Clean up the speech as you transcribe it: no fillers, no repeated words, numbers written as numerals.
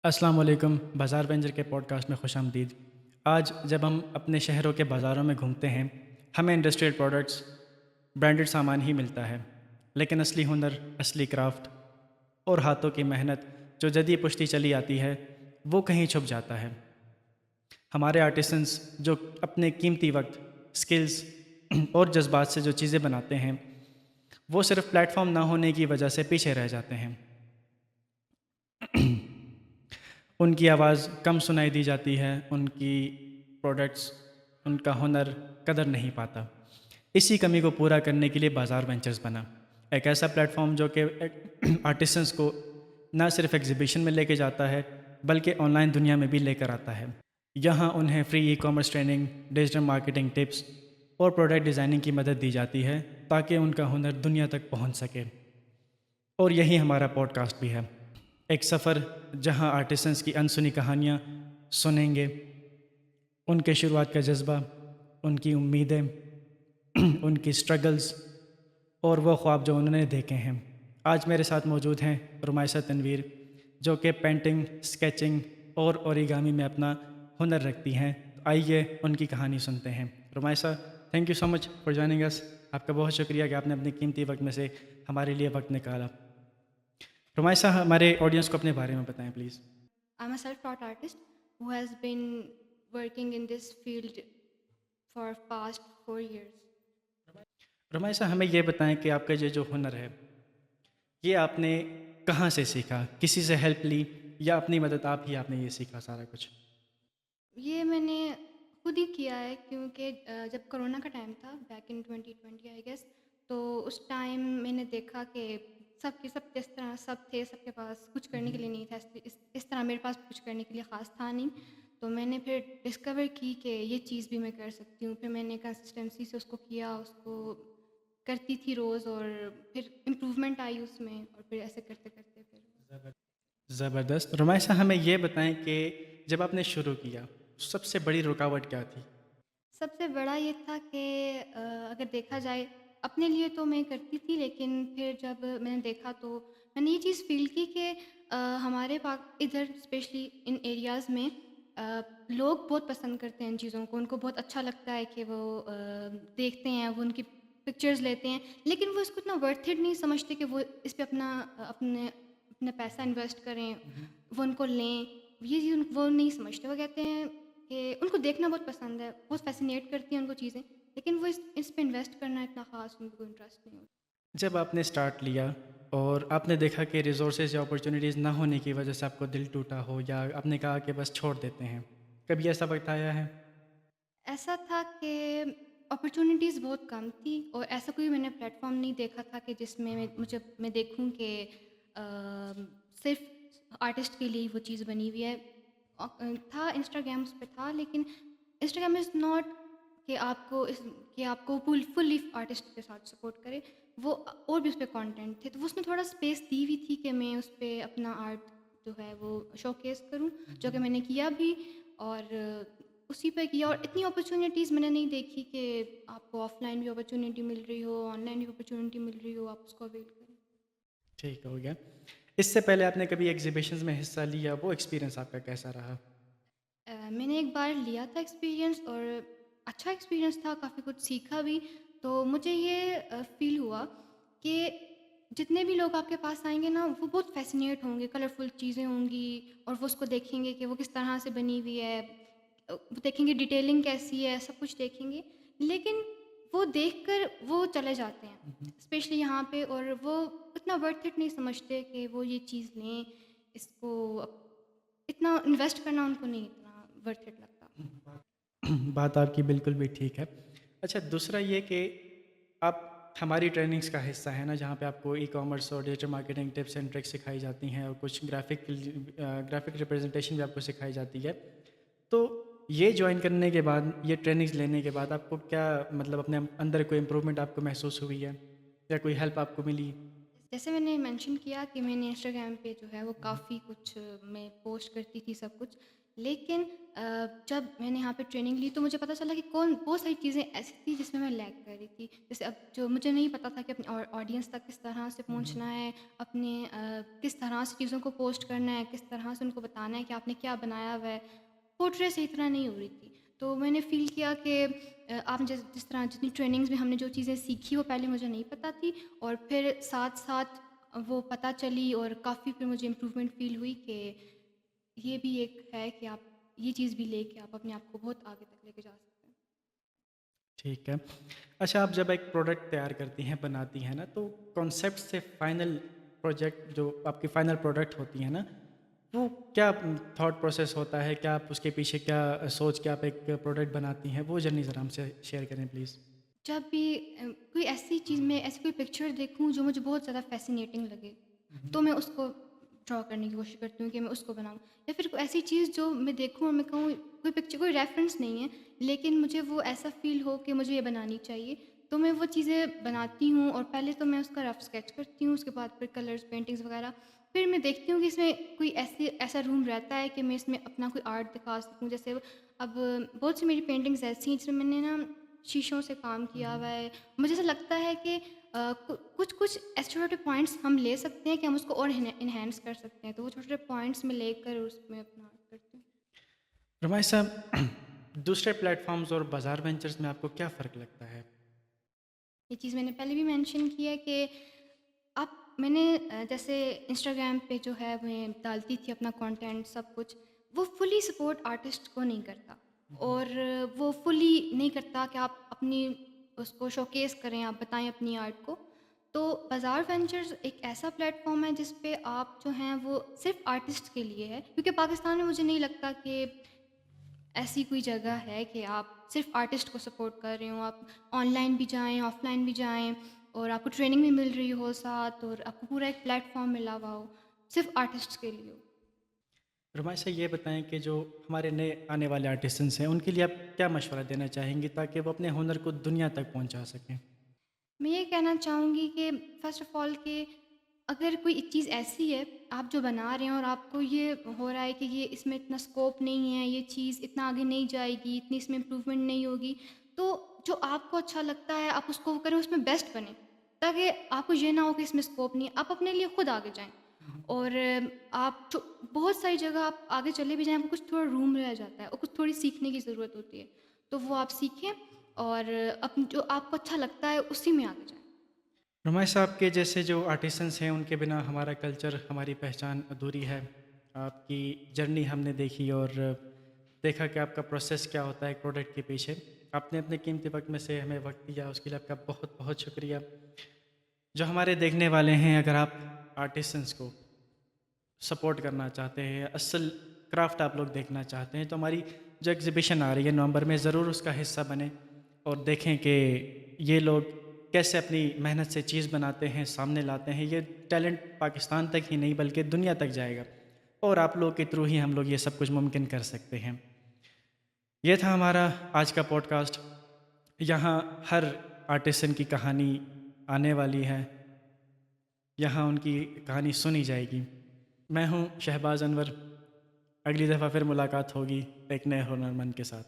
अस्सलाम वालेकुम। बाज़ार वेंचर के पॉडकास्ट में खुशामदीद। आज जब हम अपने शहरों के बाज़ारों में घूमते हैं, हमें इंडस्ट्रियल प्रोडक्ट्स, ब्रांडेड सामान ही मिलता है, लेकिन असली हुनर, असली क्राफ्ट और हाथों की मेहनत जो जदी पुश्ती चली आती है, वो कहीं छुप जाता है। हमारे आर्टिसंस जो अपने कीमती वक्त, स्किल्स और जज्बात से जो चीज़ें बनाते हैं, वो सिर्फ प्लेटफॉर्म ना होने की वजह से पीछे रह जाते हैं। उनकी आवाज़ कम सुनाई दी जाती है, उनकी प्रोडक्ट्स, उनका हुनर कदर नहीं पाता। इसी कमी को पूरा करने के लिए बाज़ार वेंचर्स बना, एक ऐसा प्लेटफॉर्म जो कि आर्टिसंस को ना सिर्फ एग्जीबिशन में लेके जाता है, बल्कि ऑनलाइन दुनिया में भी लेकर आता है। यहाँ उन्हें free e commerce training, digital marketing tips और प्रोडक्ट डिज़ाइनिंग की मदद दी जाती है, ताकि उनका हुनर दुनिया तक पहुँच सके। और यही हमारा पॉडकास्ट भी है, एक सफ़र जहां आर्टिसंस की अनसुनी कहानियां सुनेंगे, उनके शुरुआत का जज्बा, उनकी उम्मीदें, उनकी स्ट्रगल्स और वो ख्वाब जो उन्होंने देखे हैं। आज मेरे साथ मौजूद हैं रुमाइसा तनवीर, जो कि पेंटिंग, स्केचिंग और ओरिगामी में अपना हुनर रखती हैं। तो आइए उनकी कहानी सुनते हैं। Rumaisa, thank you so much for joining us. आपका बहुत शुक्रिया कि आपने अपने कीमती वक्त में से हमारे लिए वक्त निकाला। रुमाइसा, हमारे ऑडियंस को अपने बारे में बताएं please. I'm a self-taught artist who has been working in this field for past 4 years. रुमाइसा, हमें ये बताएं कि आपका ये जो हुनर है, ये आपने कहाँ से सीखा? किसी से हेल्प ली या अपनी मदद आप ही आपने ये सीखा सारा कुछ? ये मैंने खुद ही किया है क्योंकि जब कोरोना का टाइम था बैक इन 2020 आई गेस, तो उस टाइम मैंने देखा कि सब जिस तरह सब थे, सबके पास कुछ करने के लिए नहीं था। इस तरह मेरे पास कुछ करने के लिए ख़ास था नहीं। तो मैंने फिर डिस्कवर की कि ये चीज़ भी मैं कर सकती हूँ। फिर मैंने कंसिस्टेंसी से उसको किया, उसको करती थी रोज़, और फिर इम्प्रूवमेंट आई उसमें, और फिर ऐसे करते-करते फिर ज़बरदस्त। रुमाइसा, हमें ये बताएं कि जब आपने शुरू किया, सबसे बड़ी रुकावट क्या थी? सबसे बड़ा ये था कि अगर देखा जाए, अपने लिए तो मैं करती थी, लेकिन फिर जब मैंने देखा तो मैंने ये चीज़ फ़ील की कि हमारे इधर स्पेशली इन एरियाज़ में लोग बहुत पसंद करते हैं इन चीज़ों को। उनको बहुत अच्छा लगता है कि वो देखते हैं, वो उनकी पिक्चर्स लेते हैं, लेकिन वो इसको इतना वर्थ इट नहीं समझते कि वो इस पे अपना पैसा इन्वेस्ट करें, वो उनको लें। ये चीज़ वो नहीं समझते। वो कहते हैं कि उनको देखना बहुत पसंद है, बहुत फ़ैसिनेट करती हैं उनको चीज़ें, लेकिन वो इस पे इन्वेस्ट करना इतना ख़ास उनको इंटरेस्ट नहीं होता। जब आपने स्टार्ट लिया और आपने देखा कि रिसोर्सेज या अपॉर्चुनिटीज़ ना होने की वजह से आपको दिल टूटा हो, या आपने कहा कि बस छोड़ देते हैं, कभी ऐसा वक्त आया है? ऐसा था कि अपॉर्च्युनिटीज़ बहुत कम थी, और ऐसा कोई मैंने प्लेटफ़ॉर्म नहीं देखा था कि जिसमें मैं देखूँ कि अ, सिर्फ़ आर्टिस्ट के लिए ही वो चीज़ बनी हुई है। था इंस्टाग्राम, उस पे था, लेकिन इंस्टाग्राम इज़ नॉट कि आपको फुल्ली आर्टिस्ट के साथ सपोर्ट करे। वो और भी उस पे कंटेंट थे, तो वो उसमें थोड़ा स्पेस दी हुई थी कि मैं उस पे अपना आर्ट जो है वो शोकेस करूँ, जो कि मैंने किया भी। और उसी पे किया, और इतनी अपॉर्च्युनिटीज़ मैंने नहीं देखी कि आपको ऑफ़लाइन भी अपॉर्च्युनिटी मिल रही हो, ऑनलाइन भी अपॉर्च्युनिटी मिल रही हो, आप उसको अवेल करें। ठीक हो गया। इससे पहले आपने कभी एग्जीबिशंस में हिस्सा लिया, वो एक्सपीरियंस आपका कैसा रहा? मैंने एक बार लिया था एक्सपीरियंस, और अच्छा एक्सपीरियंस था, काफ़ी कुछ सीखा भी। तो मुझे ये फ़ील हुआ कि जितने भी लोग आपके पास आएँगे ना, वो बहुत फ़ैसिनेट होंगे, कलरफुल चीज़ें होंगी, और वो उसको देखेंगे कि वो किस तरह से बनी हुई है। वो देखेंगे डिटेलिंग कैसी है, सब कुछ देखेंगे। लेकिन वो देखकर वो चले जाते हैं, स्पेशली यहाँ पे, और वो इतना वर्थ इट नहीं समझते कि वो ये चीज़ लें, इसको इतना इन्वेस्ट करना उनको नहीं इतना वर्थ इट लगता। बात आपकी बिल्कुल भी ठीक है। अच्छा, दूसरा ये कि आप हमारी ट्रेनिंग्स का हिस्सा है ना, जहाँ पे आपको ई कॉमर्स और digital marketing tips and tricks सिखाई जाती हैं, और कुछ ग्राफिक रिप्रेजेंटेशन भी आपको सिखाई जाती है। तो ये ज्वाइन करने के बाद, ये ट्रेनिंग्स लेने के बाद आपको क्या, मतलब अपने अंदर कोई इम्प्रूवमेंट आपको महसूस हुई है, या कोई हेल्प आपको मिली? जैसे मैंने मेंशन किया कि मैंने इंस्टाग्राम पे जो है वो काफ़ी कुछ मैं पोस्ट करती थी सब कुछ। लेकिन जब मैंने यहाँ पे ट्रेनिंग ली तो मुझे पता चला कि कौन बहुत सारी चीज़ें ऐसी थी जिसमें मैं लैग कर रही थी। जैसे अब जो मुझे नहीं पता था कि अपने ऑडियंस तक किस तरह से पहुँचना है, अपने किस तरह से चीज़ों को पोस्ट करना है, किस तरह से उनको बताना है कि आपने क्या बनाया हुआ है। पोर्ट्रे सही तरह नहीं हो रही थी। तो मैंने फ़ील किया कि आप जिस जिस तरह जितनी ट्रेनिंग्स में हमने जो चीज़ें सीखी वो पहले मुझे नहीं पता थी और फिर साथ-साथ वो पता चली और काफ़ी फिर मुझे इम्प्रूवमेंट फ़ील हुई कि ये भी एक है कि आप ये चीज़ भी लेके आप अपने आप को बहुत आगे तक लेके जा सकते हैं। ठीक है। अच्छा, आप जब एक प्रोडक्ट तैयार करती हैं, बनाती हैं ना, तो कॉन्सेप्ट से फाइनल प्रोजेक्ट जो आपकी फाइनल प्रोडक्ट होती है ना, वो क्या थॉट प्रोसेस होता है? क्या आप उसके पीछे क्या सोच के आप एक प्रोडक्ट बनाती हैं? वो जर्नी ज़रा हमसे शेयर करें प्लीज़। जब भी कोई ऐसी चीज़ में ऐसी कोई पिक्चर देखूँ जो मुझे बहुत ज़्यादा फ़ैसिनेटिंग लगे, तो मैं उसको ड्रॉ करने की कोशिश करती हूँ कि मैं उसको बनाऊँ। या फिर कोई ऐसी चीज़ जो मैं देखूँ और मैं कहूँ कोई पिक्चर कोई रेफ़रेंस नहीं है, लेकिन मुझे वो ऐसा फ़ील हो कि मुझे ये बनानी चाहिए, तो मैं वो चीज़ें बनाती हूँ और पहले तो मैं उसका रफ़ स्केच करती हूँ, उसके बाद फिर कलर्स, पेंटिंग्स वग़ैरह। फिर मैं देखती हूँ कि इसमें कोई ऐसा रूम रहता है कि मैं इसमें अपना कोई आर्ट दिखा सकूँ। जैसे अब बहुत सी मेरी पेंटिंग्स ऐसी हैं जिसमें मैंने ना शीशों से काम किया हुआ है। मुझे ऐसा लगता है कि कुछ ऐसे छोटे-छोटे पॉइंट्स हम ले सकते हैं कि हम उसको और एनहांस कर सकते हैं। तो वो छोटे-छोटे पॉइंट्स मैं लेकर उसमें अपना आर्ट करती हूँ। रमाई साहब, दूसरे प्लेटफ़ॉर्म्स और बाज़ार वेंचर्स में आपको क्या फ़र्क लगता है? ये चीज़ मैंने पहले भी मेंशन की है कि मैंने जैसे इंस्टाग्राम पे जो है मैं डालती थी अपना कंटेंट सब कुछ, वो फुली सपोर्ट आर्टिस्ट को नहीं करता और वो फुली नहीं करता कि आप अपनी उसको शोकेस करें, आप बताएँ अपनी आर्ट को। तो बाज़ार वेंचर्स एक ऐसा प्लेटफ़ॉर्म है जिस पे आप जो हैं वो सिर्फ़ आर्टिस्ट के लिए है, क्योंकि पाकिस्तान में मुझे नहीं लगता कि ऐसी कोई जगह है कि आप सिर्फ़ आर्टिस्ट को सपोर्ट कर रहे हो, आप ऑनलाइन भी जाएँ, ऑफ़लाइन भी जाएँ और आपको ट्रेनिंग भी मिल रही हो साथ और आपको पूरा एक प्लेटफ़ॉर्म मिला हुआ हो, सिर्फ़ आर्टिस्ट्स के लिए हो। रमाई साहब, ये बताएँ कि जो हमारे नए आने वाले आर्टिसंस हैं, उनके लिए आप क्या मशवरा देना चाहेंगी ताकि वो अपने हुनर को दुनिया तक पहुँचा सकें? मैं ये कहना चाहूँगी कि फ़र्स्ट ऑफ़ ऑल कि अगर कोई चीज़ ऐसी है, आप जो बना रहे हैं और आपको ये हो रहा है कि ये इसमें इतना स्कोप नहीं है, ये चीज़ इतना आगे नहीं जाएगी, इतनी इसमें इम्प्रूवमेंट नहीं होगी, तो जो आपको अच्छा लगता है, आप उसको करें, उसमें बेस्ट बनें। ताकि आपको ये ना हो कि इसमें स्कोप नहीं है, आप अपने लिए खुद आगे जाएँ। और आप जो बहुत सारी जगह आप आगे चले भी जाएँ, आपको कुछ थोड़ा रूम रह जाता है और कुछ थोड़ी सीखने की ज़रूरत होती है। तो वो आप सीखें और जो आपको अच्छा लगता है, उसी में आगे जाएँ। रमाई साहब के जैसे जो आर्टिसंस हैं, उनके बिना हमारा कल्चर, हमारी पहचान अधूरी है। आपकी जर्नी हमने देखी और देखा कि आपका प्रोसेस क्या होता है एक प्रोडक्ट के पीछे। आपने अपने कीमती वक़्त में से हमें वक़्त दिया, उसके लिए आपका बहुत-बहुत शुक्रिया। जो हमारे देखने वाले हैं, अगर आप आर्टिसंस को सपोर्ट करना चाहते हैं, असल क्राफ्ट आप लोग देखना चाहते हैं, तो हमारी जो एग्ज़िबिशन आ रही है नवंबर में, ज़रूर उसका हिस्सा बनें और देखें कि ये लोग कैसे अपनी मेहनत से चीज़ बनाते हैं, सामने लाते हैं। ये टैलेंट पाकिस्तान तक ही नहीं बल्कि दुनिया तक जाएगा और आप लोग के थ्रू ही हम लोग ये सब कुछ मुमकिन कर सकते हैं। ये था हमारा आज का पॉडकास्ट। यहाँ हर आर्टिसन की कहानी आने वाली है, यहाँ उनकी कहानी सुनी जाएगी। मैं हूँ शहबाज अनवर। अगली दफ़ा फिर मुलाकात होगी एक नए हुनरमंद के साथ।